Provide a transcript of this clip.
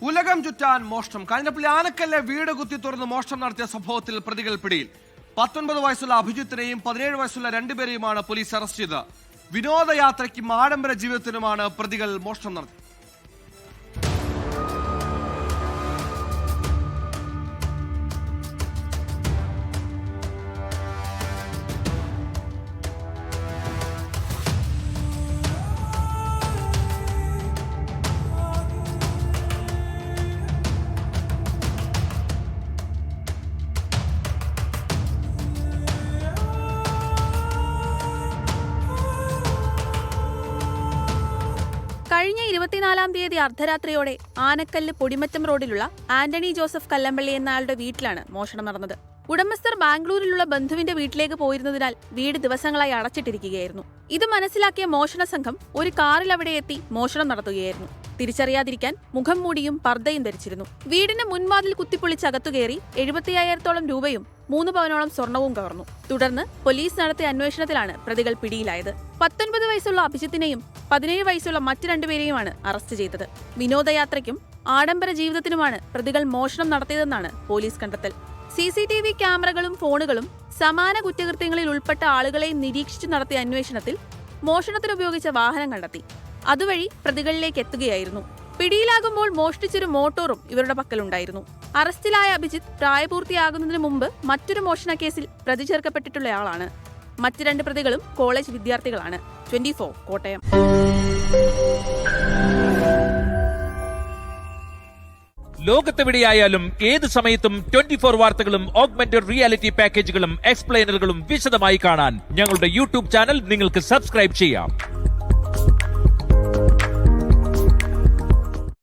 ഉലകം ചുറ്റാൻ മോഷണം. കാഞ്ഞിരപ്പള്ളി ആനക്കല്ലെ വീട് കുത്തി തുറന്ന് മോഷണം നടത്തിയ സംഭവത്തിൽ പ്രതികൾ പിടിയിൽ. 19 വയസ്സുള്ള അഭിജിത്തിനെയും 17 വയസ്സുള്ള രണ്ടുപേരെയുമാണ് പോലീസ് അറസ്റ്റ് ചെയ്തത്. വിനോദയാത്രയ്ക്കും ആഡംബര ജീവിതത്തിനുമാണ് പ്രതികൾ മോഷണം നടത്തിയത്. കഴിഞ്ഞ 24-ാം തീയതി അർദ്ധരാത്രിയോടെ ആനക്കല്ല് പൊടിമറ്റം റോഡിലുള്ള ആന്റണി ജോസഫ് കല്ലമ്പള്ളി എന്നയാളുടെ വീട്ടിലാണ് മോഷണം നടന്നത്. ഉടമസ്ഥർ ബാംഗ്ലൂരിലുള്ള ബന്ധുവിന്റെ വീട്ടിലേക്ക് പോയിരുന്നതിനാൽ വീട് ദിവസങ്ങളായി അടച്ചിട്ടിരിക്കുകയായിരുന്നു. ഇത് മനസ്സിലാക്കിയ മോഷണ സംഘം ഒരു കാറിൽ അവിടെ എത്തി മോഷണം നടത്തുകയായിരുന്നു. തിരിച്ചറിയാതിരിക്കാൻ മുഖം മൂടിയും പർദ്ദയും ധരിച്ചിരുന്നു. വീടിന് മുൻവാതിൽ കുത്തിപ്പൊളിച്ചകത്തു കയറി 75,000 രൂപയും 3 പവനോളം സ്വർണവും കവർന്നു. തുടർന്ന് പോലീസ് നടത്തിയ അന്വേഷണത്തിലാണ് പ്രതികൾ പിടിയിലായത്. 19 വയസ്സുള്ള അഭിജിത്തിനെയും 17 വയസ്സുള്ള മറ്റു രണ്ടുപേരെയുമാണ് അറസ്റ്റ് ചെയ്തത്. വിനോദയാത്രയ്ക്കും ആഡംബര ജീവിതത്തിനുമാണ് പ്രതികൾ മോഷണം നടത്തിയതെന്നാണ് പോലീസ് കണ്ടെത്തൽ. CCTV ക്യാമറകളും ഫോണുകളും സമാന കുറ്റകൃത്യങ്ങളിൽ ഉൾപ്പെട്ട ആളുകളെയും നിരീക്ഷിച്ചു നടത്തിയ അന്വേഷണത്തിൽ മോഷണത്തിനുപയോഗിച്ച വാഹനം കണ്ടെത്തി. അതുവഴി പ്രതികളിലേക്ക് എത്തുകയായിരുന്നു. പിടിയിലാകുമ്പോൾ മോഷ്ടിച്ചൊരു മോട്ടോറും ഇവരുടെ പക്കലുണ്ടായിരുന്നു. അറസ്റ്റിലായ അഭിജിത്ത് പ്രായപൂർത്തിയാകുന്നതിന് മുമ്പ് മറ്റൊരു മോഷണ കേസിൽ പ്രതി ചേർക്കപ്പെട്ടിട്ടുള്ളയാളാണ്. മറ്റ് 2 പ്രതികളും കോളേജ് വിദ്യാർത്ഥികളാണ്. 24 കോട്ടയം. ലോകത്തെവിടെയായാലും ഏത് സമയത്തും 24 വാർത്തകളും ഓഗ്മെന്റഡ് റിയാലിറ്റി പാക്കേജുകളും എക്സ്പ്ലെയിനറുകളും വിശദമായി കാണാൻ ഞങ്ങളുടെ യൂട്യൂബ് ചാനൽ നിങ്ങൾക്ക് സബ്സ്ക്രൈബ് ചെയ്യാം.